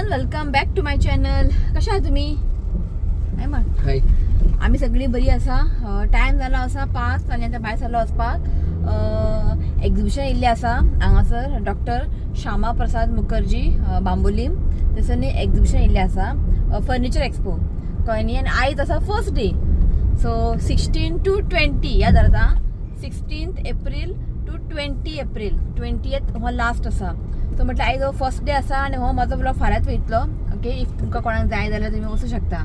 Everyone, welcome back to my channel. कशा आहात तुम्ही? हाय. आम्ही सगळी बरी आसा. टायम जाला असा 5 आनी आतां भायर सरलो वचपाक. एक्झिबिशन येयल्लें आसा हांगासर डॉक्टर श्यामा प्रसाद मुखर्जी बांबोलीम थंयसर न्ही एक्झिबिशन येयल्लें आसा, फर्निचर एक्सपो कळ्ळें न्ही. आनी आयज आसा फर्स्ट डे, सो 16 to 20 याद जाता. 16 एप्रील टू 20 एप्रील 20th हो लास्ट आसा. सो म्हटलं आयज हो फर्स्ट डे आसा आनी हो म्हाजो ब्लॉग फाल्यांच वयतलो. ओके, इफ तुमकां कोणाक जाय जाल्यार तुमी वचूं शकता.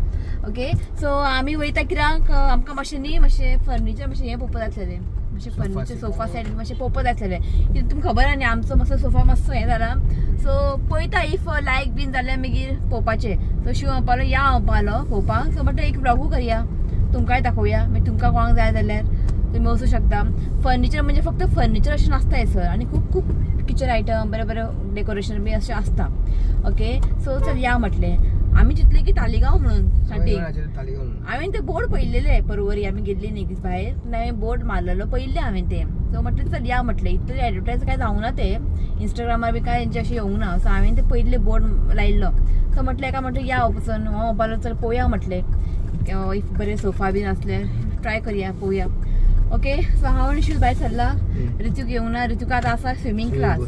ओके, सो आमी वयता कित्याक आमकां मातशें न्ही मातशें फर्निचर मातशें हें पळोवपाक जाय आसलेलें, मातशें फर्निचर सोफा सेट मातशें पळोवपाक जाय आसलेलें. कित्याक तुमकां खबर आहा न्ही आमचो मातसो सोफा मातसो हें जाला. सो पळयता इफ लायक बीन जाल्यार मागीर पळोवपाचें. सो शिव म्हणपालो या म्हणपालो पळोवपाक. सो म्हटलं एक ब्लॉगू करया, तुमकांय दाखोवया, मागीर तुमकां कोणाक जाय जाल्यार तुम्ही वचूं शकता. फर्निचर म्हणजे फक्त फर्निचर अशें नासता सर, आनी खूब खूब किचन आयटम बरें बरें डेकोरेशन बी अशें आसता. ओके, सो चल या म्हटलें. आमी चिंतलें की तालिगांव म्हणून स्टार्टींग. हांवें ते बोर्ड पळयल्लेले परवरी, आमी गेल्ली न्ही दीस भायर, हांवें बोर्ड मारलेलो पळयल्ले हांवें ते. सो म्हटलें चल या म्हटलें. इतलें एडवर्टायज काय जावंक ना ते इंस्टाग्रामार बी काय तेंचे अशें येवंक ना. सो हांवें ते पयल्ले बोर्ड लायल्लो. सो म्हटलें एका म्हटलें या वचून हो म्हणपालो चल पळोवया म्हटलें, इफ बरें सोफा बीन आसल्यार ट्राय करया पळोवया. ओके, सो हांव आनी शूज भायर सरला. ऋतूक येवंक ना. ऋतूक आतां आसा स्विमींग क्लास,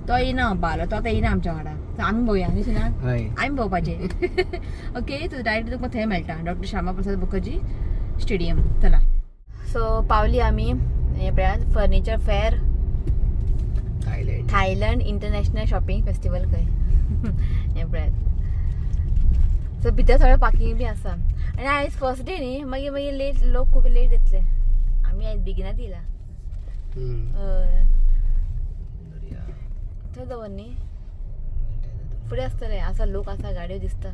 तो येना म्हणपालो, तो आतां येना आमच्या वांगडा. सो आमी भोवया न्ही सुना, आमी भोंवपाचें. ओके, सो डायरेक्ट तुका थंय मेळटा डॉक्टर श्यामा प्रसाद मुखर्जी स्टेडियम. चला, सो पावली आमी हे पळयात furniture fair, Thailand international shopping festival खंय हे पळयात. सो भितर सगळें पार्किंग बी आसा. आनी आयज फर्स्ट डे न्ही, मागीर मागीर लेट लोक खूब लेट येतले. आमी आयज बेगिनाच येयला. थंय दवर न्ही, फुडें आसतलें. आसा लोक आसा, गाडयो दिसता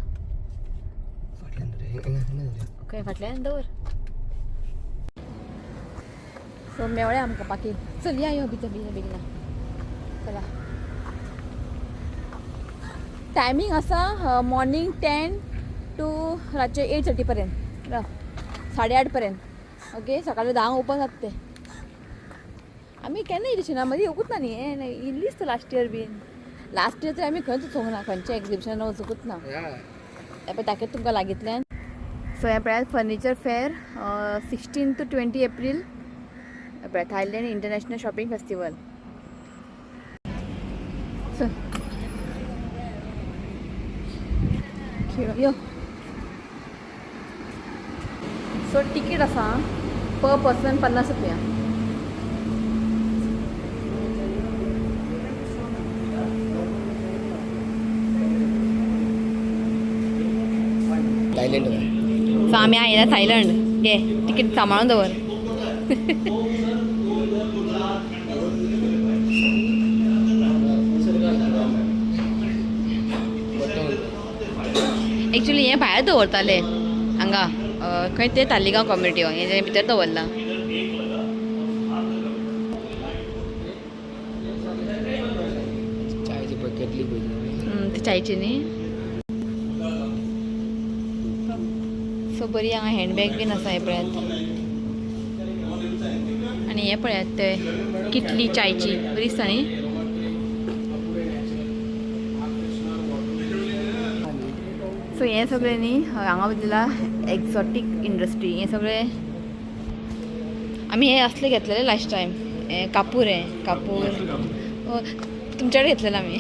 खंय फाटल्यान दवर. सो मेवळ्या आमकां पार्किंग. चल या यो भितर बेगिना बेगिना चला. टायमींग आसा मॉर्निंग 10 to रातचे 8:30 पर्यंत, 8:30 पर्यंत. ओके, सकाळी 10 ओपन जाता ते. आमी केन्ना येयली ना, मदीं येवंकूच ना न्ही. हें येयल्लीच लास्ट इयर बीन. लास्ट इयर तर आमी खंयच वचूंक ना, खंयच्या एक्झिबिशनान वचूंकूच ना. पळय दाखयता तुमकां लागींतल्यान. सो हें पळयात फर्निचर फेअर 16 to 20 एप्रील पळय थायलंड इंटरनॅशनल शॉपिंग फेस्टिवल. यो. सो तिकीट आसा पर पर्सन 50 रुपया. थायलंड. सो आमी आयला थायलंड. घे तिकीट सांबाळून दवर. एक्चुली हें भायर दवरताले हांगा खंय ते तालिगांव कम्युनिटी हें भितर दवरलां. ती चायची न्ही. सो बरी हांगा हँडबॅग बीन आसा. हे पळयात. आनी हें पळयात ते किटली चायची बरी दिसता न्ही. सो हें सगळें न्ही हांगा दिला एक्झॉटीक इंडस्ट्री. हें सगळें आमी हें असलें घेतलेलें लास्ट टायम. हें कापूर, हें कापूर तुमच्या कडेन घेतलेलें आमी.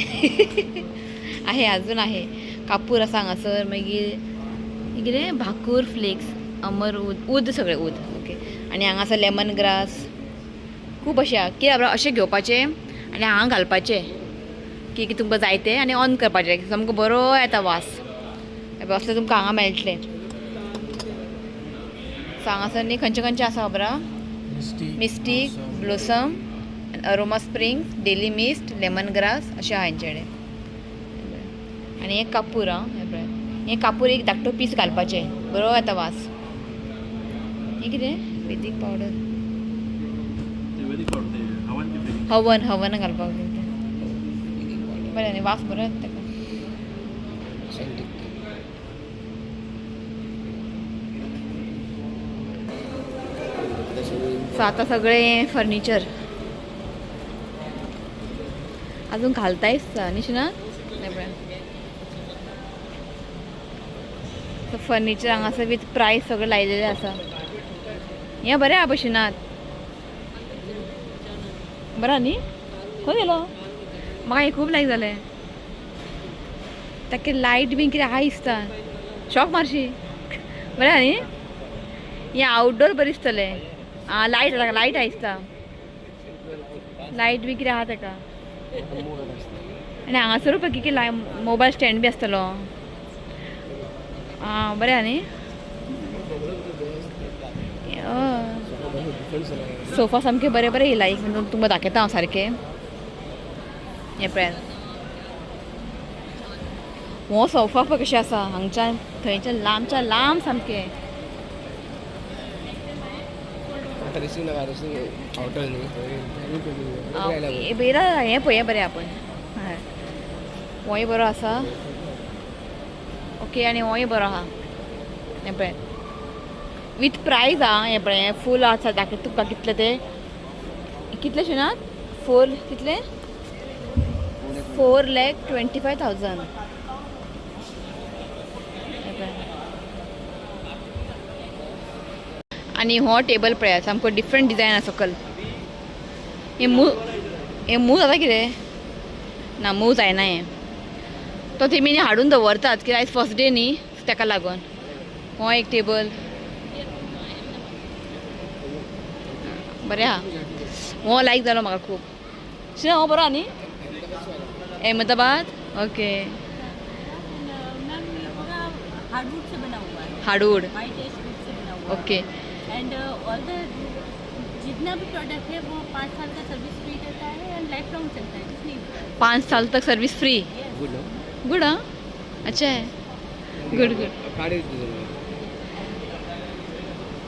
आहे अजून आहे. कापूर आसा हांगासर. मागीर कितें भाकूर फ्लेक्स, अमर उद सगळें उद. ओके, आनी हांगासर लेमन ग्रास खूब अशें आहा. कितें अशें घेवपाचें आनी हांगा घालपाचें की तुमकां जाय तें आनी ऑन करपाचें. सामको बरो येता वास. असलें तुमकां हांगा मेळटलें. सो हांगासर न्ही खंयचे खंयचे आसा खबर आहा? Mystique, blossom, aroma spring, daily mist, lemon grass अशें आहा हेंचे कडेन. आनी हें कापूर आहा. हें कापूर एक धाकटो पीस घालपाचें, बरो येता वास. हें कितें? वेदीक पावडर, हवन घालपाक बरें न्ही, वास बरो येता ताका. सो आतां सगळें फर्निचर अजून घालतायच निशिना. फर्निचर हांगासर विथ प्रायस सगळें लायलेलें आसा. हें बरें आहा भशेनात. बरं न्ही? खंय गेलो? म्हाका हें खूब लायक जालें. ताका लायट बीन कितें आहा दिसता. शॉक मारशी. बरें आहा न्ही? हें आउटडोर बरें दिसतलें. आं लायट ताका लायट आहा दिसता. लायट बी कितें आहा ताका. आनी हांगासर पळय कितें मोबायल स्टँड बी आसतलो. आं बरें आहा न्ही? सोफा सामके बरे बरे लायक तुमकां दाखयता हांव सारके. हें पळयात. हो सोफा पळय कशें आसा हांगच्यान थंयच्यान लांबच्या लांब सामके. हें पळय हें बरें आहा पळय. होय बरो आसा. ओके आनी होय बरो आहा. हें पळय विथ प्रायज आहा. हें पळय हें फूल आसा दाखयता तुका कितले ते. कितले शिनात? 4 कितले? 4,25,000. आनी हो टेबल पळयात सामको डिफरंट डिजायन आसा सकल. हें मूव जाता कितें? ना मूव जायना हें. तो तेमी हाडून दवरतात कित्याक आयज फर्स्ट डे न्ही ताका लागून. हो एक टेबल बरें आहा. हो लायक जालो म्हाका खूब. शिना हो बरो आहा न्ही? अहमदाबाद. ओके. हार्डवुड से बना हुआ है. हार्डवुड. वाइट एश वुड से बना हुआ ओके. है. एंड ऑल द जितना भी प्रोडक्ट है वो 5 साल का सर्विस फ्री रहता है एंड लाइफ लॉन्ग चलता है. कुछ नहीं. 5 साल तक सर्विस फ्री. गुड हाँ. अच्छा है. Good good.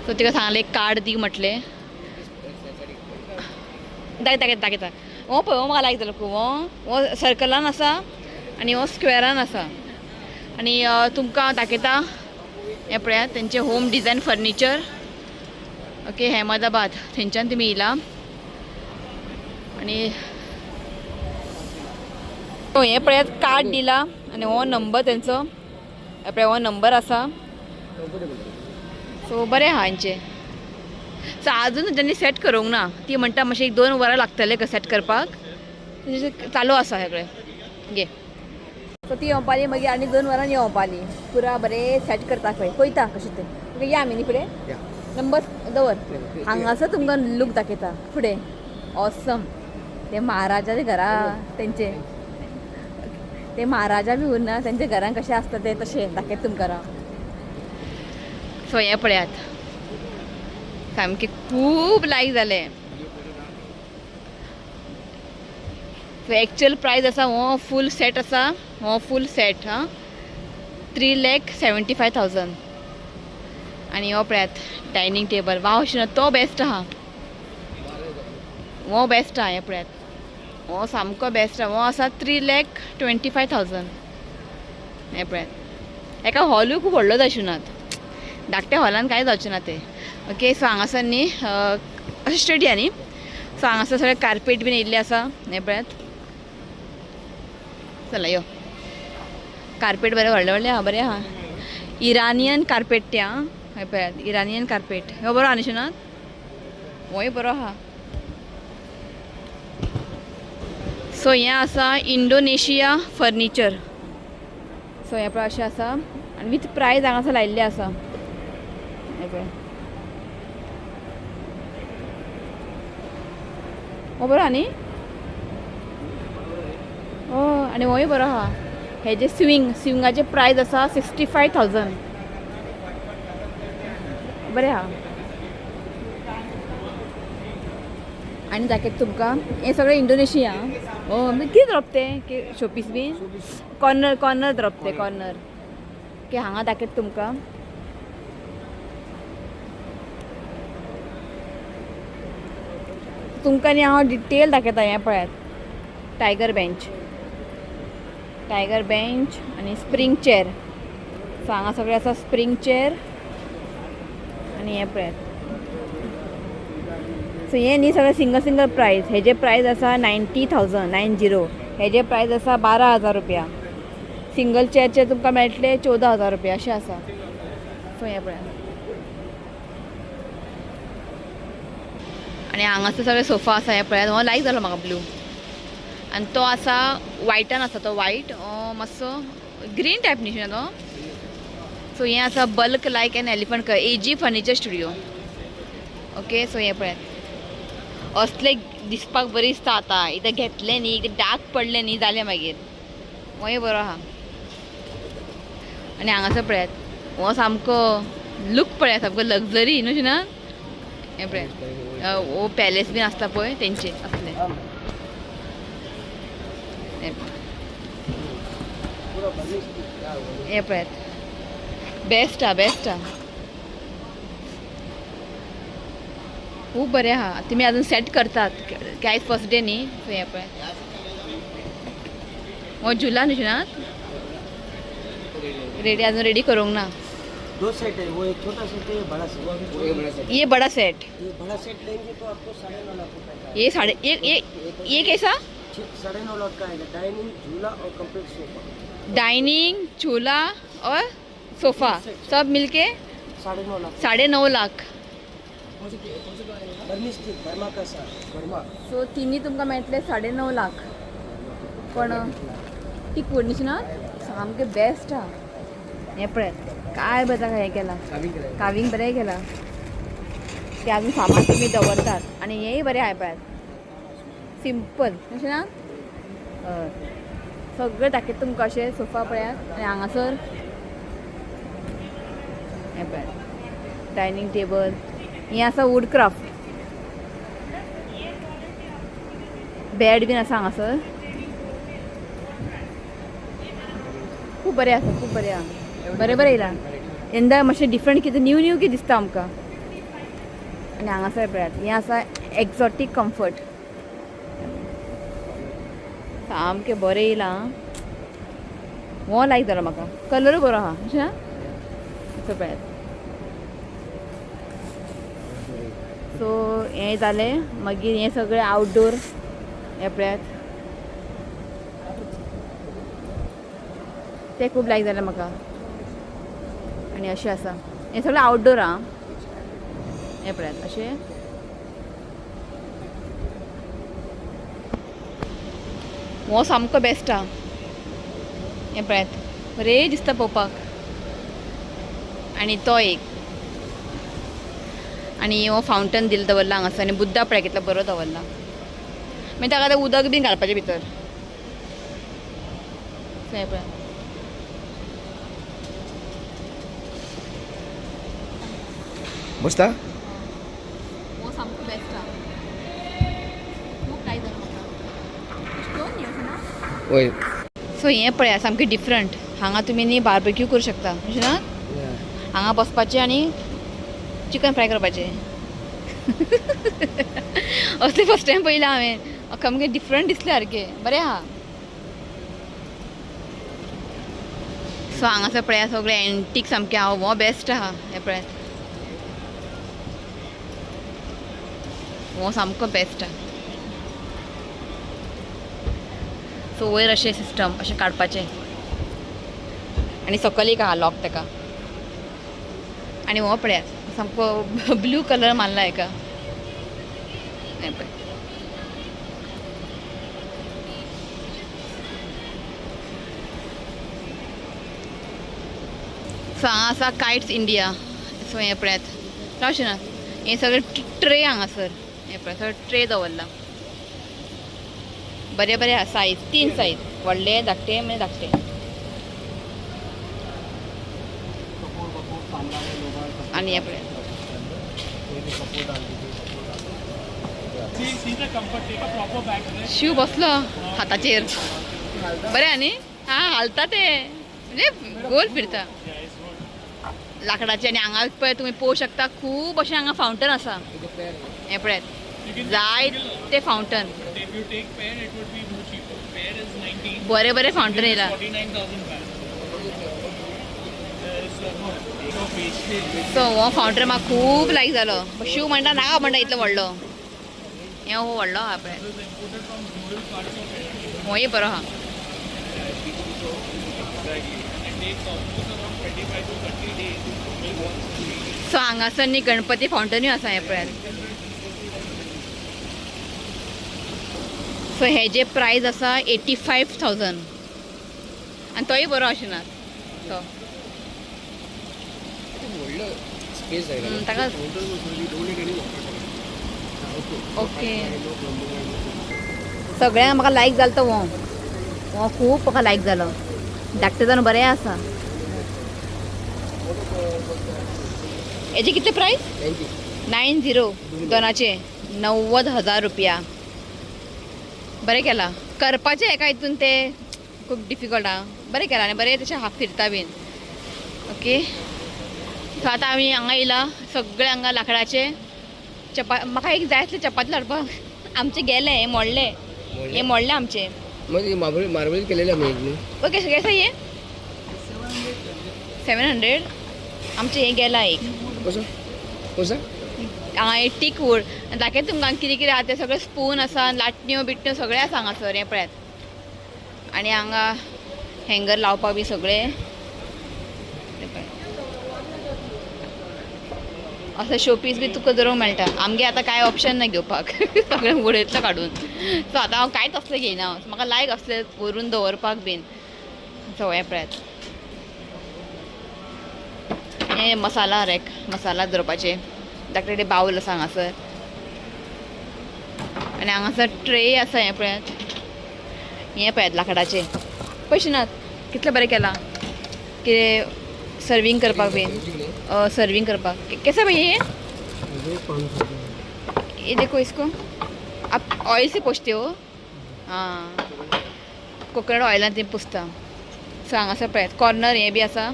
सो तिका सांगलें एक कार्ड दी म्हटलें. दाखयता. हो पळय हो म्हाका लायक जालो खूब. हो सर्कलान आसा आनी हो स्क्वेरान आसा. आनी तुमकां हांव दाखयता हें पळयात तेंचे home design furniture. Okay Ahmedabad थंयच्यान तुमी येयला. आनी हें पळयात कार्ड दिला आनी हो नंबर तेंचो. हे पळय हो नंबर आसा. सो बरें आहा हांचें. सो आजून तेंणी सेट करूंक ना. ती म्हणटा मातशें 1-2 वरां लागतले सेट करपाक. चालू आसा सगळें. घे. सो ती येवपाली मागीर आनी 2 वरांनी येवपाली. पुरा बरें सेट करता खंय पळयता कशें तें. ओके या आमी न्ही फुडें. नंबर दवर. हांगासर तुमकां लूक दाखयता फुडें. ऑसम. ते महाराजाचे घरा तेंचे. ते महाराजा बी उरना तेंच्या घरान कशें आसता ते तशें दाखयता तुमकां. सो हें पळयात सामकें खूब लायक जालें. सो एक्चुअल प्रायस आसा हो फूल सेट आसा. हो फूल सेट 3,75,000. आनी हो पळयात डायनींग टेबल. वाव शिना तो बेस्ट आहा. हो बेस्ट आहा. हें पळयात हो सामको बेस्ट आहा. हो आसा 3,25,000. हें पळयात. हेका हॉलूय खूब व्हडलो जाय शिनात. धाकट्या हॉलान कांय जावचें ना तें. ओके सो हांगासर न्ही अशें स्टडी न्ही. सो हांगासर सगळें कार्पेट बीन येयल्लें आसा. हें पळयात. चला यो. कार्पेट बरें व्हडलें व्हडलें आहा. बरें आहा. इरानियन कार्पेट तें आं. हें पळयात इरानियन कार्पेट. हो बरो आहा न्ही शिनात. होय बरो आहा. सो हें आसा इंडोनेशिया फर्निचर. सो हें पळय अशें आसा आनी वीथ प्रायज हांगासर लायिल्लें आसा. हें पळय. हो बरो आहा न्ही. हो आनी होय बरो आहा. हेजे स्विंगाचे प्रायस आसा 65,000. बरें आहा. आनी दाखयता तुमकां हें सगळें इंडोनेशिया. हो कितें धरप तें शोपीस बीन. कॉर्नर धरप तें कॉर्नर. ओके हांगा दाखयता तुमकां. तुमकां न्ही हांव डिटेल दाखयता. हें पळयात टायगर बेंच आनी स्प्रींग चेअर. सो हांगा सगळें आसा स्प्रींग चेअर आनी हें पळयात. सो हें न्ही सगळें सिंगल प्रायस. हेजे प्रायस आसा 90,000. हेजे प्रायस आसा 12,000 रुपया. सिंगल चेअरचे तुमकां मेळटले 14,000 रुपया अशें आसा. सो हे पळय आणि हांगासर सगळे सोफा आसा हे पळयात हो लायक जालो म्हाका ब्लू आनी तो आसा व्हायटान आसा तो व्हायट मातसो ग्रीन टायप न्ही तो सो हें आसा bulk like an elephant AG furniture studio okay so हें पळयात असले दिसपाक बरी दिसता आतां इथं घेतले न्ही इथं डाग पडले न्ही जालें मागीर होय बरो आहा आनी हांगासर पळयात हो सामको लूक पळयात सामको लग्जरी न्हू ना हें पळयात हो पॅलेस बीन आसता पळय तेंचे असले हे पळयात बेस्ट हा खूब बरें आहा तुमी अजून सेट करतात काय फर्स्ट डे न्ही सो हे पळय हो झुला न्ही ना रेडी अजून रेडी करूंक ना 2 सेट है, वो एक छोटा सेट है, बड़ा सेट। वो एक बड़ा सेट। ये बड़ा सेट ये बड़ा सेट लेंगे तो आपको 9.5 लाख रुपए का। ये साढ़े ये कैसा 9.5 लाख का आएगा, डाइनिंग झूला और कंप्लीट सोफा। डाइनिंग झूला और सोफा सब मिलके 9.5 लाख। 9.5 लाख बर्मा का सा बर्मा। सो तिनी तुमकां मेळटले 9.5 लाख पण ती कोणीच ना सामके बेस्ट हा हे पळय काय बरं हें केलां काविंग बरें केलां ते अजून सामान तुमी दवरतात आनी हेंय बरें आहाय पळयात सिंपल अशें ना हय सगळें दाखयता तुमकां अशें सोफा पळयात आनी हांगासर हें पळयात डायनींग टेबल हें आसा वूड क्राफ्ट बेड बीन आसा हांगासर खूब बरें आसा खूब बरें आहा बरें बरें येयलां यंदा मातशें डिफरंट कितें न्यू न्यू कितें दिसता आमकां आनी हांगासर पळयात हें आसा एक्झॉटीक कम्फर्ट सामकें बरें येयलां हो लायक जालो म्हाका कलर बरो आहा अशें ना असो पळयात सो हें जालें मागीर हें सगळें आवटडोर हें पळयात तें खूब लायक जालें म्हाका आनी अशें आसा हें सगळें आवटडोर आहा हें पळयात अशें हो सामको बेस्ट आहा हें पळयात बरें दिसता पळोवपाक आनी तो एक आनी हो फावंटन दिल दवरला हांगासर आनी बुद्दा पळय कितलो बरो दवरला मागीर ताका आतां उदक बीन घालपाचें भितर हें पळय बसता हो सामको बेस्ट आहा खूब लायक जालो म्हाका स्टोन न्ही अशें ना ओय सो हें पळया सामकें डिफरंट हांगा तुमी न्ही बार्बेक्यू करूं शकता अशें ना हांगा बसपाचें आनी चिकन फ्राय करपाचें असलें फर्स्ट टायम पयलें हांवें म्हाका सामकें डिफरंट दिसलें सारकें बरें आहा सो हांगासर पळया सगळें एंटीक सामकें आहा हो बेस्ट आहा हें पळयात हो सामको बेस्ट आहा सो वयर अशें सिस्टम अशें काडपाचें आनी सकयल एक आहा लॉक ताका आनी हो पळयात सामको ब्लू कलर मारला हेका हें पळय सो हांगा आसा कायट्स इंडिया सो हें पळयात रावचें ना हें सगळें ट्रे हांगासर हें पळय सगळें ट्रे दवरला बरें बरें आहा सायज 3 सायज व्हडले धाकटे मागीर धाकटे आनी हें पळय शिव बसलो हाताचेर बरें आहा न्ही हां हालता ते म्हणजे गोल फिरता लाकडाचे आनी हांगा पळय तुमी पळोवंक शकता खूब अशें हांगा फावंटन आसा हें पळयात जाय ते फावंटन बरें बरें फावंटन येयला सो हो फावंटन म्हाका खूब लायक जालो शिव म्हणटा नाका म्हणटा इतलो व्हडलो हें हो व्हडलो आहा पळय होय बरो आहा सो हांगासर न्ही गणपती फावंटनूय आसा हे पळयात. सो हेजे प्रायस आसा 85,000 आनी तोय बरो आशिना तो. ताका ओके सगळ्यांक म्हाका लायक जालो तो हो खूब म्हाका लायक जालो. धाकटें जावन बरें आसा. हेजे कितले प्रायस? 90 दोनाचे 90,000 रुपया. बरें केलां करपाचें एका हितून ते खूब डिफिकल्ट आहा. बरें केलां आनी बरें तशें हाफ फिरता बीन. ओके सो आतां आमी हांगा येयला सगळे हांगा लाकडाचे म्हाका एक जाय आसले चपाती लाडपाक. आमचे गेले हे मोडले आमचे. मार्बल केलेले आम्ही. ओके कशें हे 700 आमचे हे गेला एक. कसं हांगा एक टीक वूड दाखय तुमकां कितें कितें आहा ते सगळे स्पून आसा लाटण्यो बिटण्यो सगळे आसा हांगासर हे पळयात. आनी हांगा हँगर लावपाक बी सगळे असं शोपीस बी तुका दवरूंक मेळटा. आमगे आतां कांय ऑप्शन ना घेवपाक सगळें उडयतलो काडून. सो आतां हांव कांयच असलें घेयना. म्हाका लायक असलें व्हरून दवरपाक बीन. सो हे पळयात हे मसाला रॅक मसाला दवरपाचे. धाकटे बावल आसा हांगासर आनी हांगासर ट्रे आसा हे पळयात. हे पळयात लाकडाचे पयशे नात. कितले बरें केलां कितें सर्विंग करपाक बीन. सर्विंग करपाक कैसा भाई ये देखो इसको आप ऑयल से पोसते हो. हाँ कोकोनट ऑयलान ते पुसता. सो हांगासर पळयात कॉर्नर हें बी आसा.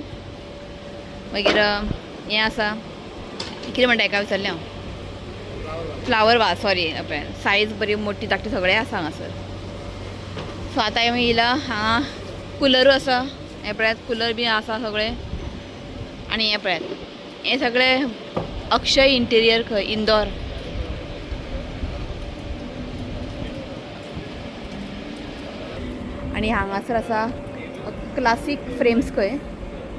मागीर हें आसा कितें म्हणटा हेका विचारलें हांव फ्लावर वाज सॉरी पळयात सायज बरी मोठी धाकटी सगळें आसा हांगासर. सो आतां आमी येयला हांगा कुलरू आसा. हे पळयात कुलर बी आसा सगळे. आनी हे पळयात हे सगळे अक्षय इंटेरियर खंय इंदोर. आनी हांगासर आसा क्लासीक फ्रेम्स खंय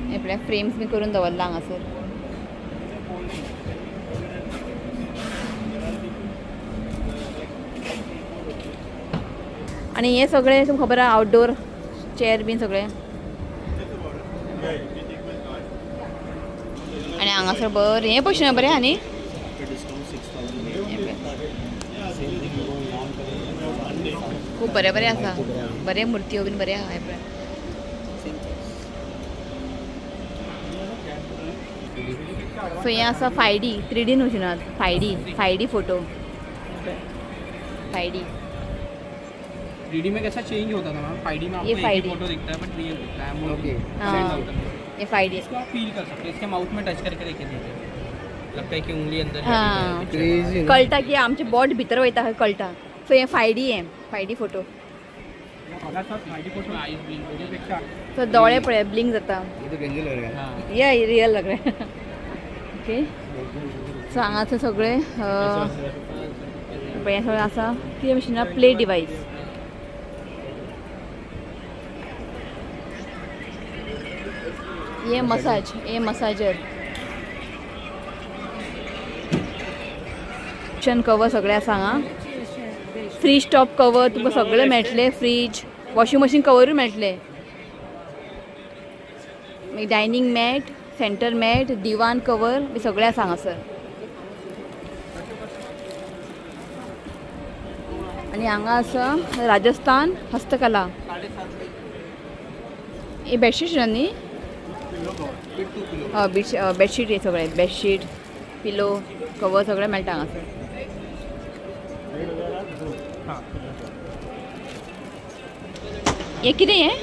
हे पळय फ्रेम्स बी करून दवरला हांगासर. आनी हे सगळे तुमकां खबर आहा आउटडोर चेअर बीन सगळे. आनी हांगासर बरें हें पयशे बरें आहा न्ही. खूब बरें बरें आसा. बरें मुर्त्यो बीन बरें आहा हे पळय. सो हें आसा 5D 3D न्हू नात 5D फोटो 5D 3D में कैसा चेंज होता था मैम 5D में आपको ये एक 5D ही फोटो दिखता है बट रियल दिखता है ओके. हाँ ये 5D इसको आप फील कर सकते हैं इसके माउथ में टच करके देखिए लगता है कि उंगली अंदर हाँ क्रेजी कळटा की आमचे बोट भितर वयता खंय कळटा. सो हे 5D हे 5D फोटो. अगर सर 5D फोटो में आईज ब्लिंक होने पेक्षा सो दोळे पळय ब्लिंक जाता. ये तो गंजल लग रहा है. हां ये रियल लग रहा है. ओके सो हांगासर सगळे हें सगळें आसा कितें भशेन प्ले डिवायस. ये मसाजर क्शन कवर सगळे आसा हांगा. फ्रीज टॉप कवर तुमकां सगळे मेळटले. फ्रीज वॉशिंग मशीन कवरूय मेळटले. मागीर डायनींग मॅट सेंटर मॅट दिवान कवर बी सगळे आसा हांगासर. आनी हांगा आसा राजस्थान हस्तकला. ही बेडशीट न्ही बेडशीट हे सगळे बेडशीट पिलो कवर सगळे मेळटा हांगासर. हे कितें हें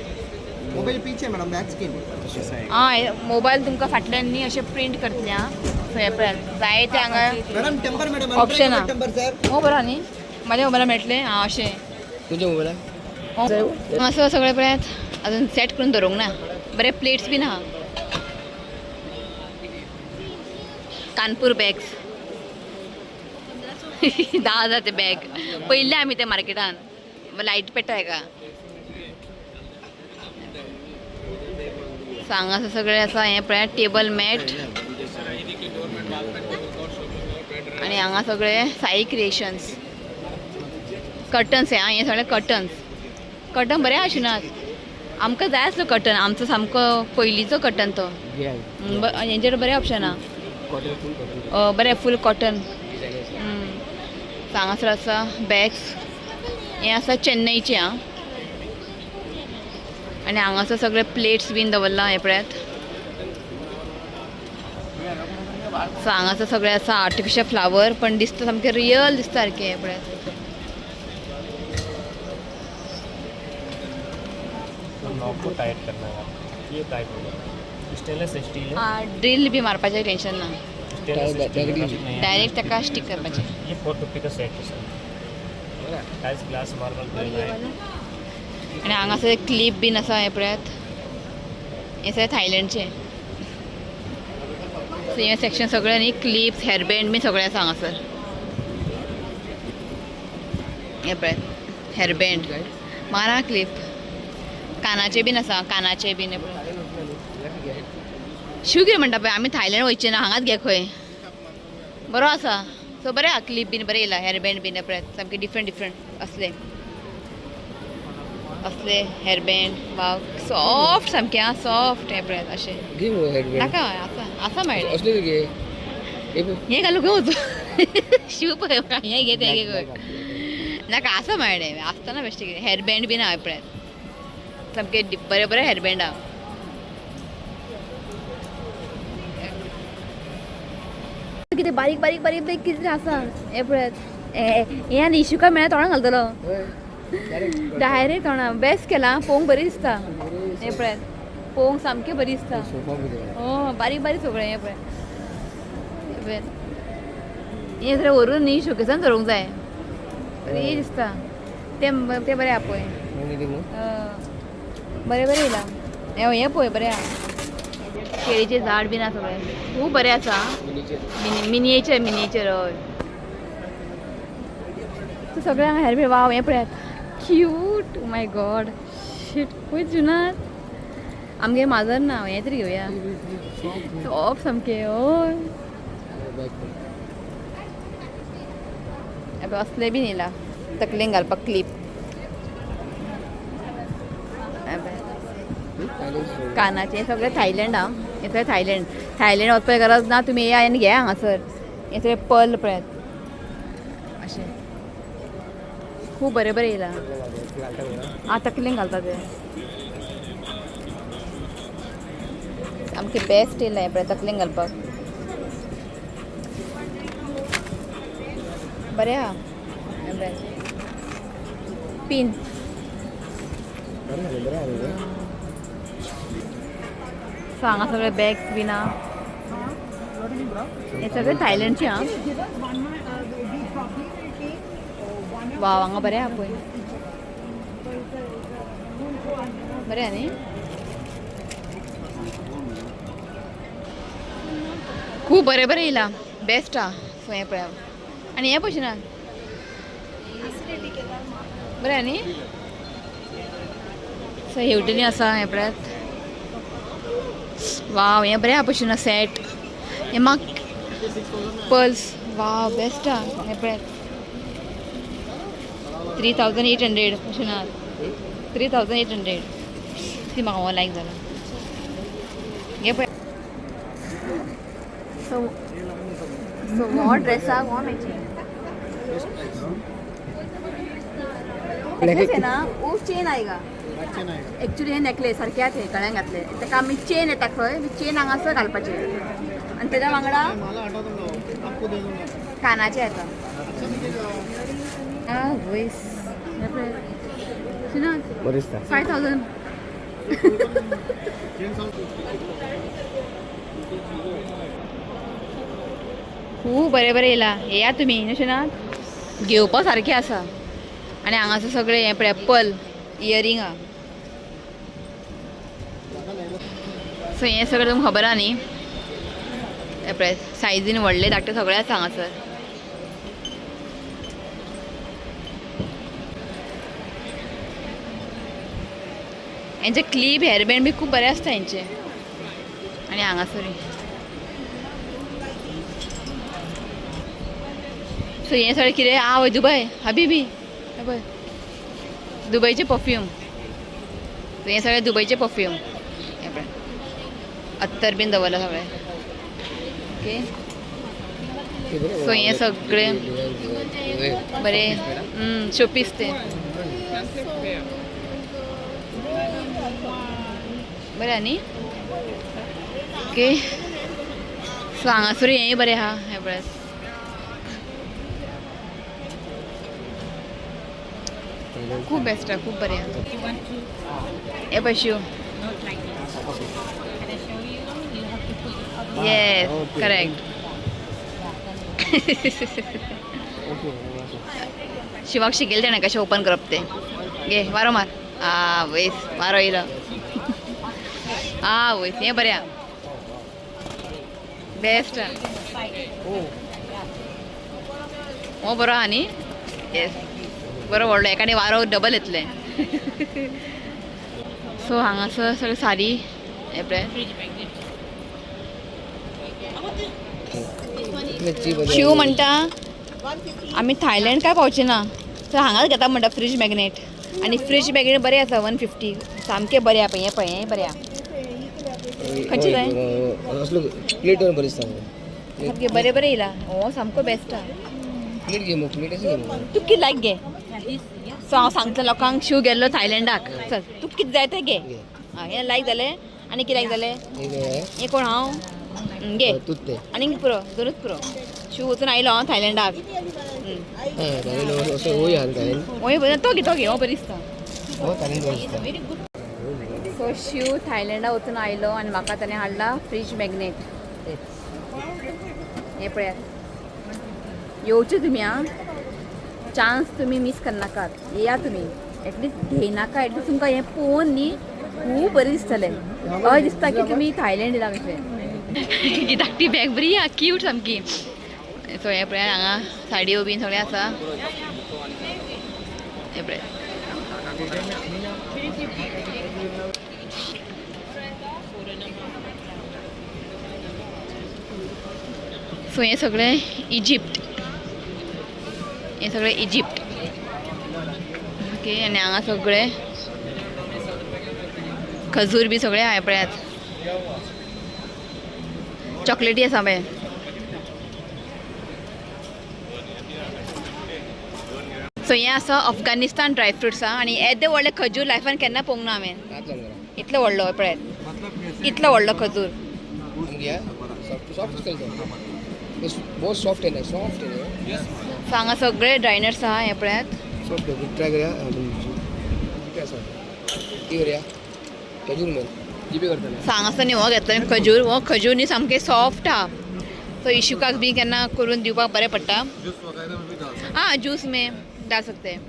मोबाइल पीछे मैडम बैक स्क्रीन. हां मोबायल तुमकां फाटल्यान न्ही अशें प्रिंट करतलें आं. सो हे पळय जाय ते हांगा मैडम टेम्पर मैडम ऑप्शन आहा. Temper sir. हो बरो न्ही म्हाज्या मोबायलार मेळटलें. हां अशें तुझ्या मोबाइल हांगासर सगळे पळयात अजून सेट करून दवरूंक ना. बरे प्लेट्स बीन आहा. कानपूर बॅग्स 10,000 ते बॅग पयले आमी ते मार्केटान लायट पेटा हेका. सांगाचं सगळें आसा हें पळय टेबल मॅट आनी हांगा सगळे साई क्रिएशन्स कर्टन्स हे सगळे कर्टन बरे आशिनात आमकां जाय आसलो कर्टन आमचो सामको पयलींचो कर्टन तो हेंचेर बरें ऑप्शन आहा बरें फूल कॉटन हांगासर आसा बॅग्स हे आसा चेन्नईचे आं आनी हांगासर सगळे प्लेट्स बीन दवरला हे पळयात सो हांगासर सगळे आसा आर्टिफिशियल फ्लावर पण दिसता सामके रियल दिसता सारके हे पळयात नॉब को टाइट करना है ये टाइट होगा स्टेनलेस स्टील है ड्रिल बी मारपाचें टेंशन ना स्टेनलेस डायरेक्ट ताका स्टिक करपाचें ये 450 का सेट है sir tiles glass marble granite आनी हांगासर एक क्लिप बीन आसा हे पळयात हे सगळे थायलंडचे सो हे सेक्शन सगळे न्ही क्लिप्स हेअरबँड बी सगळे आसा हांगासर हे पळयात हेअरबँड मारा क्लिप कानाचे बीन आसा कानाचे बीन हे पळय शू कितें म्हणटा पळय आमी थायलंड वयचे ना हांगाच घे खंय बरो आसा सो बरें आहा क्लिप बीन बरें येयला हेअरबँड बीन हे पळयात सामके डिफरंट असले हेअरबँड वाव सॉफ्ट सामके आं सॉफ्ट हे पळयात अशें नाका आसा मेळ्ळे हे घालू गो शू पळय हे घे ते घे खंय नाका आसा मेळ्ळे आसतना बेश्टे कितें हेअरबँड बीन आहा पळयात सामके बरे हेअरबँड आहा कितें बारीक कितें आसा हे पळयात हे आनी इशू काय मेळ्ळा तोंडां घालतलो डायरेक्ट तोंडां बेस्ट केला पळोवंक बरी दिसता हे पळयात पळोवंक सामकें बरी दिसता बारीक सगळें हे पळय हे जर व्हरून न्ही शोकेसान धरूंक जाय बरी दिसता ते बरें आहा पळय बरें येयला हे पळय बरें आहा केळीचें झाड बीन आसा सगळें खूब बरें आसा मिनिएचर हय सगळें हांगा हेअरबँड वाव हे पळयात क्यूट माय गॉड शीट खूब जुनात आमगे माजर ना हें तरी घेवया सॉफ्ट सामके हय असले बीन येयला तकलेन घालपाक क्लिप कानाचे सगळे थायलंड आं हे सगळे थायलंड वचपाची गरज ना तुमी येया आनी घे हांगासर हे सगळे पर्ल पळयात अशें खूब बरें येयला आं तकलेन घालता ते सामकें बेस्ट येयला हे पळय तकलेन घालपाक बरें आहा पिन सो हांगा सगळे बॅग्स बीन आहा हे सगळे थायलंडचे आहा वाव हांगा बरें आहा पळय बरें आहा न्ही खूब बरें येयला बेस्ट आहा सो हें पळय आनी हें पळय ना बरें आहा न्ही सो हेवटेनी आसा हें पळयात वाव हें बरें आहा पळय सेट हें म्हाक पर्ल्स वाव बेस्ट आहा हें पळयात 3800 अशें ना 3800 ती म्हाका लायक जाला हे पळय सो हो ड्रेसाक हो मॅचिंग नेकलेस आहे ना वो चेन आएगा एक्चुअली हे नेकलेस सारखे आहेत हे गळ्यान घातले ताका आमी चेन येता खंय चेन हांगासर घालपाचें आनी तेज्या वांगडा कानाचे येता वयस 5000 खूब बरें येयला येया तुमी अशें ना घेवपा सारकें आसा आनी हांगासर सगळें हें पळय पर्ल इयरिंग आहा सो हें सगळें तुमकां खबर आहा न्ही हें पळय सायजीन व्हडले धाकटे सगळे आसा हांगासर हेंचे क्लिप हेअरबँड बी खूब बरें आसता हेंचे आनी हांगासर सो हें सगळें कितें आवय दुबय हबीबी हें पळय दुबयचे परफ्यूम सो हें सगळें दुबयचे परफ्यूम हें पळय अत्तर बीन दवरला सगळें ओके सो हें सगळें बरें शोपीस तें बरें न्ही ओके सो हांगासर हेंय बरें आहा हें पळय खूब बेस्ट आहे खूप बरें आहा हे पळय शू येस करेक्ट शिवाक शिकयलें तेणें कशें ओपन करप तें घे वारो मार वयस वारो येयलो वयस हें बरें आहा बेस्ट हो बरो आहा न्ही येस बरो व्हडलो एकाने वारो डबल येतलें सो हांगासर सगळें साडी हे पळय शिव म्हणटा आमी थायलंड काय पावचे ना तर हांगाच घेता म्हणटा फ्रीज मॅग्नेट आनी फ्रीज मॅग्नेट बरें आसा 150 सामकें बरें आहा पळय हें पळय हें बरें आहा खंयचें जाय प्लेटवर बरें दिसता सामकें बरें बरें येयला हो सामको बेस्ट आहा प्लेट घे मग प्लेट अशी घे मग तूं कितें लायक घे सो हांव सांगता लोकांक शिव गेल्लो थायलंडाक चल तूं कितें जाय तें घे हें लायक जालें आनी कितें लायक जालें हें कोण हांव घे तूच ते आनीक पुरो दोनूच पुरो शिव वचून आयलो हांव थायलंडाक असं होय हाल घालेन होय बरें तो घे हो बरी दिसता हो घालेन बरें दिसता सो शिव थायलंडा वचून आयलो आनी म्हाका ताणें हाडला फ्रीज मॅग्नेट हें पळयात येवचे तुमी आं चान्स तुमी मिस करनाकात येया तुमी एटलीस्ट घेयनाका एटलीस्ट तुमकां हें पळोवन न्ही खूब बरें दिसतलें हय दिसता की तुमी थायलंड येयला कशें ही धाकटी बॅग बरी आहा क्यूट सामकी सो हें पळयात हांगा साडयो बीन सगळें आसा हें पळय सो हें सगळें इजिप्ट हें सगळें इजिप्ट ओके आनी हांगा सगळें खजूर बी सगळें आहा पळयात चॉकलेटी आसा पळय सो हें आसा अफगानिस्तान ड्रायफ्रुट्स आहा आनी येदे व्हडले खजूर लायफान केन्ना पळोवंक ना हांवें इतलो व्हडलो पळयात इतलो व्हडलो खजूर बहुत सॉफ्ट है ना सॉफ्ट है सो हांगा सगळे ड्रायनर्स आहा हें पळयात सॉफ्ट है ट्राय करूया कैसा की करूया खजूर में जीपे करता सो हांगासर न्ही हो घेतलो हो खजूर न्ही सामकें सॉफ्ट आहा सो इशुकाक बी केन्ना करून दिवपाक बरें पडटा हाँ जूस में डाल सकते हैं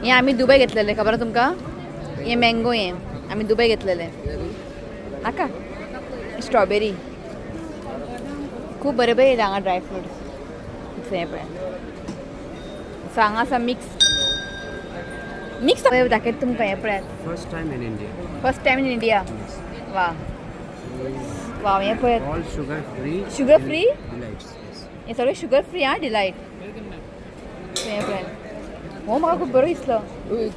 हे आमी दुबय घेतलेले खबर तुमकां हे मँगो हे आमी दुबय घेतलेले नाका स्ट्रॉबेरी खूब बरें बरें येयले हांगा ड्राय फ्रूट्स हें पळय सो हांगा आसा मिक्स दाखयता तुमकां हें पळयात first time in India India वा वा हें पळयात all sugar free sugar free delights हें सगळें शुगर फ्री आं डिलायट हें पळय हो म्हाका खूब बरो दिसलो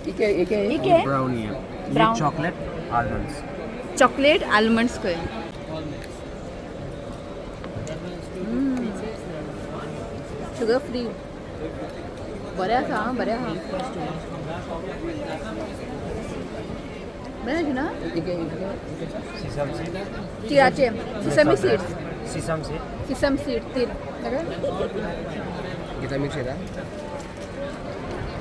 इके ब्राउनी है Brown. ये चॉकलेट आलमंड्स चॉकलेट आलमंड्स खंय शुगर फ्री बरें आसा आं बरें आहा बरें आसा ना सीसम सीड तिळाचे सिसमी सीड्स सीसम सीड सिसम सीड तीळ कितना मिक्स है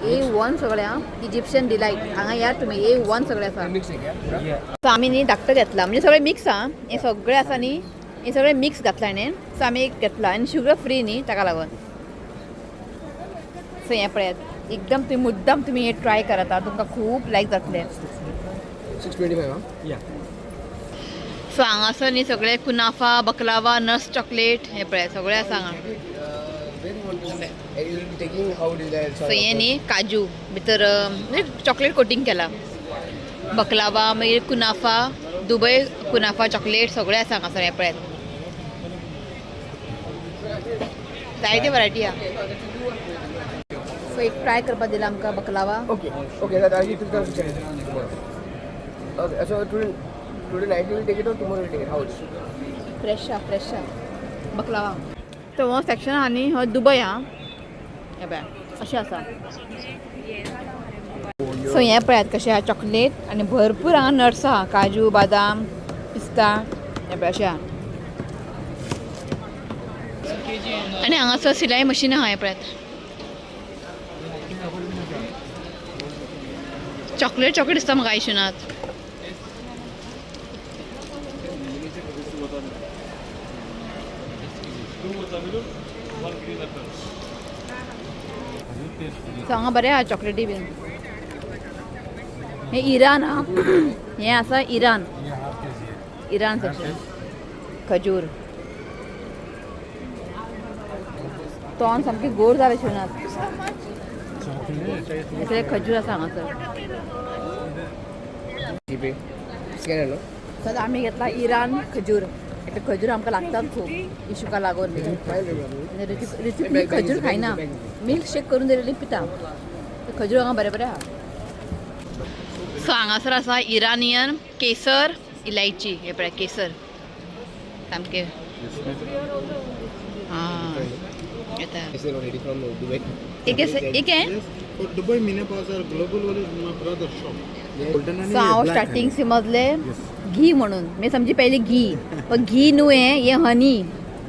A1 सगळें आं इजिप्शियन डिलायट हांगा या तुमी A1 सगळें आसा मिक्स है क्या पूरा सो आमी न्ही धाकटो घेतला म्हणजे सगळें मिक्स आहा हें सगळें आसा न्ही हें सगळें मिक्स घातलां न्ही सो आमी एक घेतला आनी शुगर फ्री न्ही ताका लागून सो हें पळयात एकदम तुम्ही मुद्दाम तुम्ही हे ट्राय करात तुमकां खूब लायक जातलें 625 हां या सो हांगासर न्ही सगळें कुनाफा बकलावा नट्स चॉकलेट हें पळय सगळें आसा हांगा taking how did that so हें न्ही काजू भितर चॉकलेट कोटींग केला बकलावा मागीर कुनाफा दुबय कुनाफा चॉकलेट सगळें आसा हांगासर हे पळयात जायते वरायटी आहा सो एक ट्राय करपाक दिला आमकां बकलावा Okay, okay, that I'll give to the check. Okay, so today night you will take it or tomorrow you will take it? How is it? Fresh आहा बकलावा तो हो सेक्शन आहा न्ही हो दुबय आहा हे पळय अशें आसा सो हें पळयात कशें आहा चॉकलेट आनी भरपूर हांगा नट्स आहा काजू बादाम पिस्ता हें पळय अशें आहा आनी हांगासर सिलाई मशीन आहा हें पळयात चॉकलेट दिसता म्हाका आयशनात सो हांगा बरें आहा चॉकलेटी बीन हे इरान आहा हें आसा इरान सेक्शन खजूर तोंड सामकें गोड जालें शिवनात हे खजूर आसा हांगासर GPay. Scanner, no? सो आमी घेतला इरान खजूर खजूर आमकां लागतात खूब इशूका लागून रेसिपी खजूर खायना मिल्क शेक करून दिलेली पिता खजूर हांगा बरें आहा सो हांगासर आसा इरानियन केसर इलायची हे पळय केसर सामकें हां येता Is it already from Dubai? एक हें For Dubai Mini Bazaar Global Wall is my brother's shop. Golden and so हांव स्टार्टींग समजलें घी म्हणून मी समजी पयलीं घी पण घी न्हू हे हनी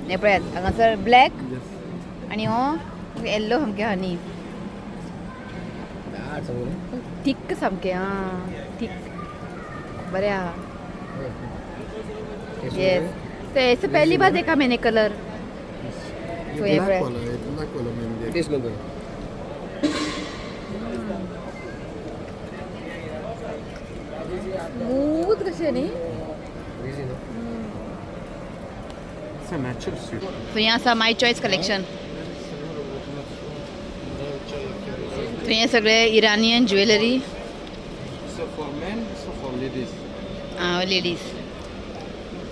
हे पळयात हांगासर ब्लॅक आनी हो येल्लो सामकें हनी Ah, somewhere. थीक सामकें थीक बरें आहा येस तो ऐसे पहली बार देखा मैंने कलर तो ये Black पळय wala, black wala मैंने Taste no good. स्मूथ कशें न्ही Easy, no? It's a natural sweet. So हें आसा माय चॉयस कलेक्शन सो हें सगळें Iranian jewellery So for men, so for ladies. Ladies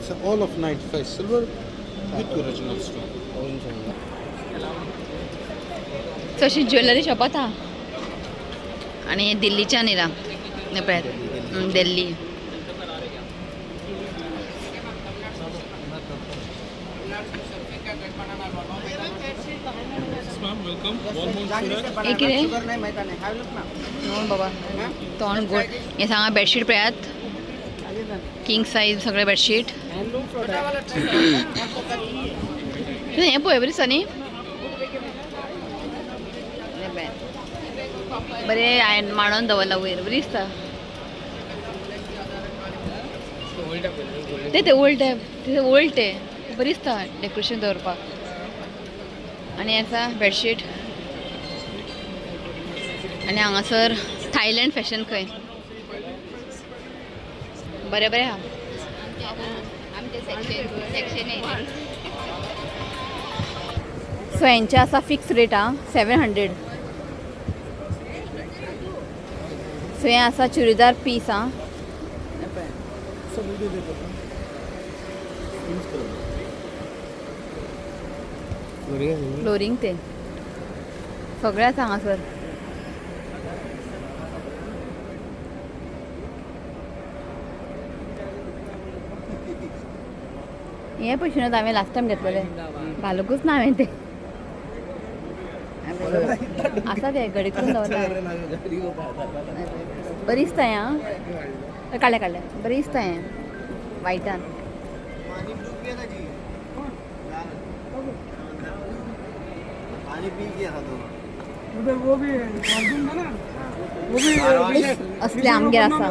So all of 95 silver with original stone. तशी jewellery शॉपात आहा आनी दिल्लीच्यान येयला हे पळयात दिल्ली एक कितें नो बाबा तोंड गोड हें सांगा बेडशीट पळयात किंग सायज सगळे बेडशीट हें पळय बरी दिसता न्ही बरें हांवें मांडून दवरला वयर बरी दिसता ते ओल्ड ते बरी दिसता डेकोरेशन दवरपाक आनी आसा बेडशीट आनी हांगासर थायलँड फॅशन खंय बरें आहा सो हेंचे आसा फिक्स रेट आहा 700 सो हें आसा चुडीदार पीस आहा फ्लोरिंग ते सगळें आसा हांगासर हें पयशे ना हांवें लास्ट टायम घेतलेलें घालूंकूच ना हांवें ते आसा ते घडी करून दवरला बरी दिसता हें आं काडलें बरी दिसता हें वायटान असले आमगेर आसा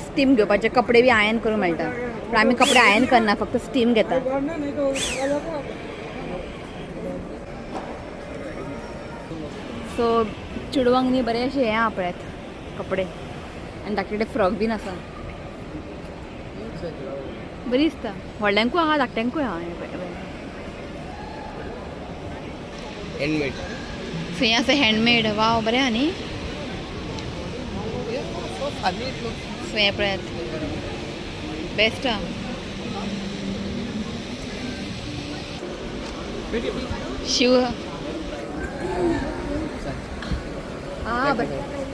स्टीम घेवपाचे कपडे बी आयन करूंक मेळटा पण आमी कपडे आयन करना फक्त स्टीम घेता सो चेडवांक न्ही बरें अशें हें आहा पळयात कपडे आनी धाकटे फ्रॉक बीन आसा बरी दिसता व्हडल्यांकूय आहा धाकट्यांकूय आहा Handmade. सो हें आसा हँडमेड वाव बरें आहा न्ही सो हे पळयात बेस्ट हा शिव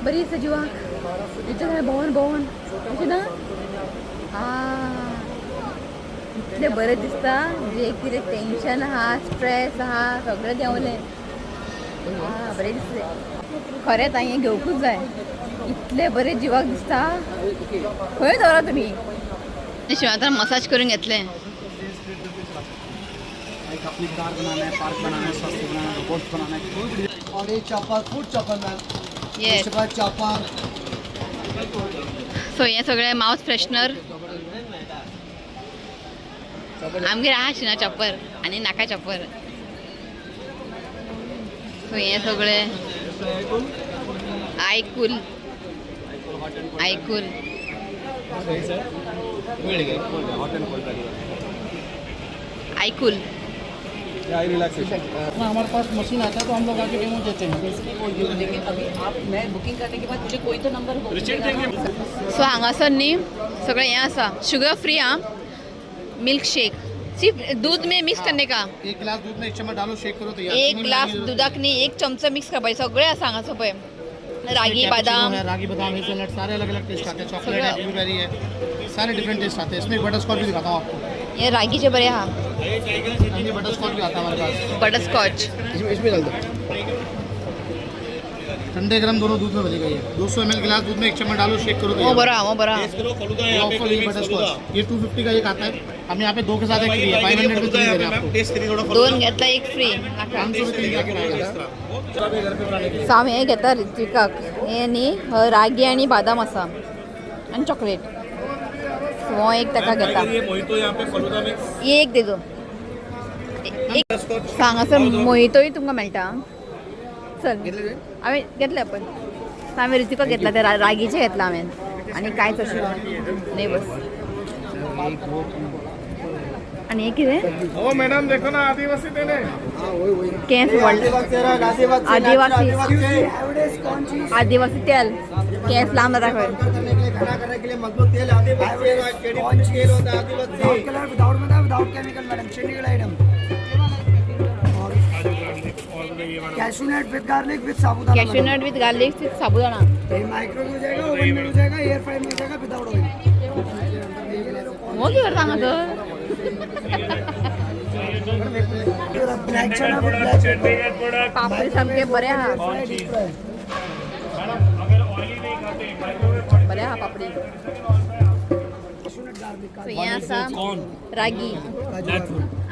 बरी आसा जिवाक इतलें भोंवन अशें ना इतलें बरें दिसता म्हणजे कितें टेन्शन आहा स्ट्रेस आहा सगळें देंवलें बरें दिसलें खरेंच हांवें घेवकूच जाय इतलें बरें जिवाक दिसता खंय दवरा तुमी शिवांत मसाज करून घेतलें अपनी कार बनाना है, पार्क बनाना है, स्वास्थ्य बनाना है, रोबोट्स बनाना है। और ये chopper, food chopper ma'am. Yes उसके बाद चॉपर। सो हे सगळें माउथ फ्रेशनर आमगेर आहा शिना चॉपर आनी नाका चॉपर सो हे सगळें आयकूल आयकूल हमारे पास मशीन आता है तो हम लोग आके डेमो देते हैं। लेकिन अभी आप मैं बुकिंग करने के बाद मुझे कोई तो नंबर हो सो हांगासर न्ही सगळें हें आसा शुगर फ्री आं मिल्क शेक सिर्फ दूध में मिक्स करने का एक गिलास दूध में 1 चम्मच डालो, शेक करो तैयार। एक ग्लास दुधाक न्ही 1 चमचो मिक्स करपाचें सगळें आसा हांगासर पळय रागी बादाम रागी बादाम हेज़लनट सारे अलग अलग टेस्ट आते हैं। चॉकलेट है, ब्लूबेरी है, सारे डिफरेंट टेस्ट आते हैं। इसमें बटर स्कॉच भी दिखाता हूँ आपको। हे रागीचे बरें आहा ये बटर स्कॉच भी आता है हमारे पास। बटरस्कॉच इसमें डाल दो। ठंडे गरम दोनों दूध में बनेगा ये। 200 ml गिलास दूध में 1 चम्मच डालो, शेक करो वो बरा ये ऑफर ये बटर स्कॉच ये 250 का एक आता है। हम यहाँ पे 2 के साथ एक फ्री है। 500 में 3 दे रहे हैं आपको। 2 घेतला 1 फ्री 500 में 3 पैकेट आएगा। सो हांव हें घेता ऋत्विकाक हें न्ही रागी आनी बादाम आसा आनी चॉकलेट सो हो एक ताका घेता एक देजो एक हांगासर मोहितोय तुमकां मेळटा चल हांवें घेतलें पण हांवें ऋतिकाक घेतला ते रागीचे घेतला हांवें आनी कांयच अशें न्ही बस आनी हें कितें ओ मैडम देखो ना आदिवासी देने केंस आदिवासी तेल केंस लांब जाता खंय कैशूनट विद गार्लिक विद साबुदाना। कॅश्यूनट विथ गार्लिक विथ साबुदाणा ये माइक्रो में हो जाएगा, ओवन में हो जाएगा, एयर फ्रायर में हो जाएगा विदाउट ऑयल। हो की करता हांगा ब्लैक चना विद ब्लैक पेपर। पापडी सामके बरें आहा बरें आहा पापडी सो हें आसा ragi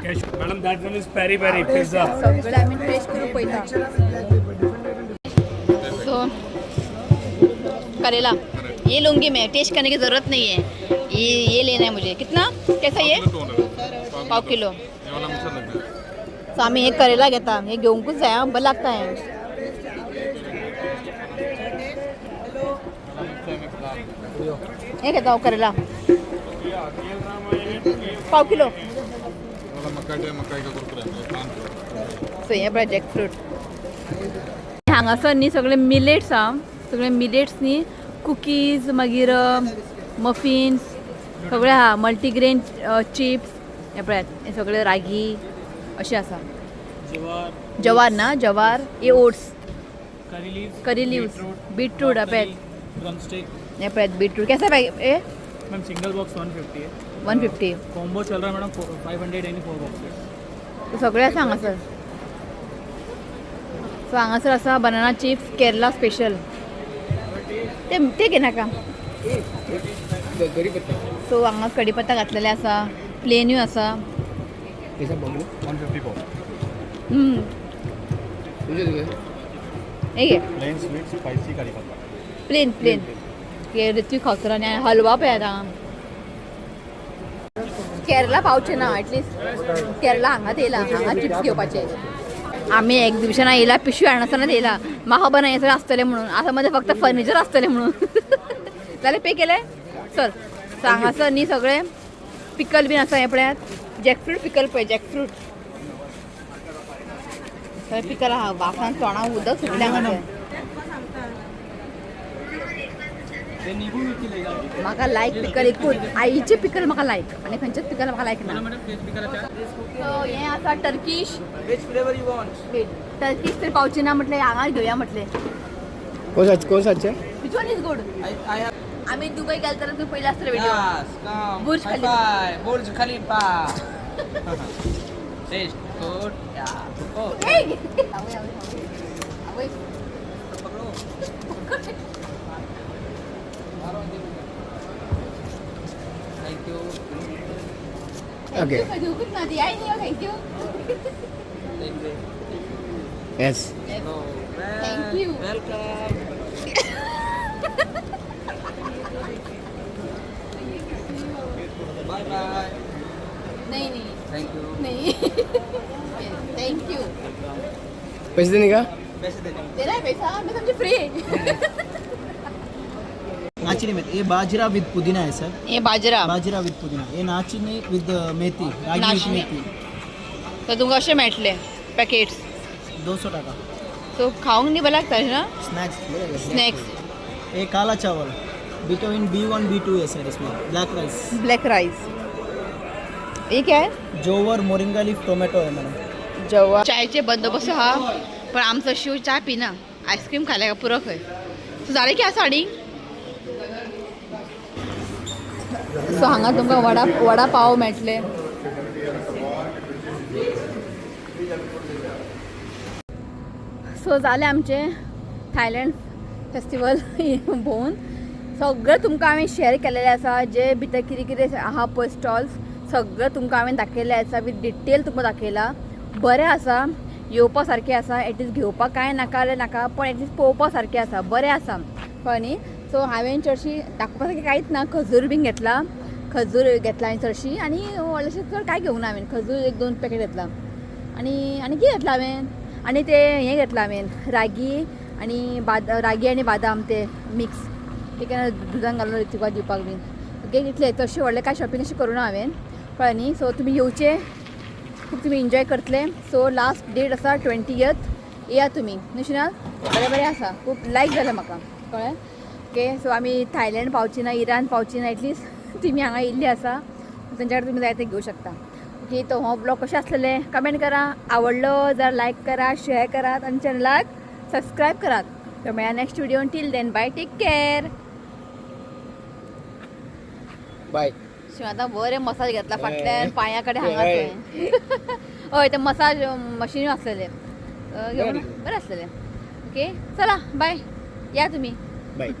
madam that one is peri peri pizza सगळें आमी टेस्ट करून पळयता सो करेला ये लूंगी मैं टेस्ट करने की ज़रूरत नहीं है ये लेना है मुझे कितना कैसा ये 1 किलो सो आम्ही एक करेला घेता हे घेवंकूच जाय आं बरें लागता हें हे घेता हांव करेला 1 किलो सो हें पळय जॅकफ्रूट हांगासर न्ही सगळे मिलेट्स आहा सगळे मिलेट्स न्ही कुकीज मागीर मफिन्स सगळे आहा मल्टीग्रेन चिप्स हे पळयात हे सगळे रागी अशें आसा जवार ना जवार हे ओट्स करी लिव्स बीटरूट हे पळयात हे पळयात बीटरूट कैसा पैकेट ए मैम सिंगल बॉक्स 150 है 150 कॉम्बो चल रहा है मैडम 500 एनी 4 बॉक्सेस सगळे आसा हांगासर सो हांगासर आसा बनाना चिप्स केरला स्पेशल ते घेनाका सो हांगा कढीपत्ता घातलेले आसा प्लेनूय आसा 154 हे घे प्लेन स्वीट स्पाइसी करी पत्ता प्लेन हे ऋत्विक खावतलो आनी हलवा पळयात हांगा केरला पावचे ना एटलिस्ट केरला हांगाच येयला हांगा चिप्स घेवपाचे आमी एक्झिबिशनाक येयला पिशवी हाडनासतना येयला म्हाका बरें हें सगळें आसतलें म्हणून आतां मध्ये फक्त फर्निचर आसतलें म्हणून जाल्यार पे केलें सर सो हांगासर न्ही सगळें पिकल बीन आसा हें पळयात जॅकफ्रूट पिकल पळय जॅकफ्रूट सगळें पिकल आहा वासान तोंडाक उदक सुटलें हांगासर ते निघून विकले जाते म्हाका लायक पिकल एकूच आईचे पिकल म्हाका लायक आणि खंयचेच पिकल म्हाका लायक ना. मैडम टेस्ट भी करा सो हें आसा Turkish which flavour you want Turkish तर पावची ना म्हटले हांगा घेवया म्हटले. कौन सा अच्छा है? Which one is good? I have आम्ही दुबई गेल तर तुम्ही पहिले असतं video. Burj Khalifa. Burj Khalifa taste good या oh thank you Okay. Thank you. Yes. Thank you. Welcome bye bye नाही नाही थैंक यू नाही. थँक्यू. पैसे देने का? पैसे दे दे रहा है पैसा? मैं समझी फ्री. नाचनी मेथी ये बाजरा विद पुदीना है सर ये बाजरा. बाजरा विद पुदीना ये नाचनी विद मेथी रागी विथ नाचणी. मेथी तर तुमकां अशें मेळटले पॅकेट्स. 200 टाका सो खावंक न्ही बरें लागता ना स्नैक्स स्नॅक्स. ये काला चावल विटामिन B1 B2 है सर इसमें ब्लैक राइस ब्लॅक राईस. ये क्या है? जोवर मोरिंगा लीफ टोमेटो है मैडम जेव्हा चायचे बंदोबस्त हा पण आमचो शिव चाय पिना आईस्क्रीम खायला का पुरो खंय. सो जालें की आसा हाडींग. सो हांगा तुमकां वडा पाव मेळटले. सो जालें आमचें थायलंड फेस्टिवल भोवून सगळें तुमकां हांवें शेअर केलेलें आसा. जे भितर कितें कितें आहा पळय स्टॉल्स सगळें तुमकां हांवें दाखयलें आसा विथ डिटेल तुमकां दाखयला. बरें आसा येवपा सारकें आसा. एटलिस्ट घेवपाक कांय नाका नाका पण एटलिस्ट पळोवपा सारकें आसा. बरें आसा कळ्ळें न्ही. सो हांवें चडशी दाखोवपा सारकें कांयच ना. खजूर बीन घेतला. खजूर घेतला हांवें चडशी आनी व्हडलेशें चड कांय घेवंक ना हांवें. खजूर 1-2 पॅकेट घेतला आनी कितें घेतलां हांवें आनी ते हें घेतलां हांवें रागी आनी बादाम ते मिक्स ते केन्ना दुदान घालून तुका दिवपाक बीन. ओके इतलें तशें व्हडलें कांय शॉपिंग अशें करूं ना हांवें कळ्ळें न्ही. सो तुमी येवचे खूब तुमी एन्जॉय करतले. सो लास्ट डेट आसा 20th. येया तुमी न्हू बरें आसा. खूब लायक जालें म्हाका कळ्ळें. ओके सो आमी थायलंड पावची ना इरान पावची ना एटलिस्ट तुमी हांगा येयल्ली आसा तेंच्या कडेन तुमी जाय ते घेवं शकता. ओके तो हो ब्लॉग कशें आसलेलें कमेंट करा. आवडलो जाल्यार लायक करा शेअर करात आनी चॅनलाक सबस्क्रायब करात. तर मेळया next video. Till then bye take care. Bye. शिव आतां बरें मसाज घेतला फाटल्यान पांया कडेन हांगा थंय. हय ते मसाज मशीन आसलेले घेवन बरें आसलेलें. ओके चला बाय या तुमी. Bye.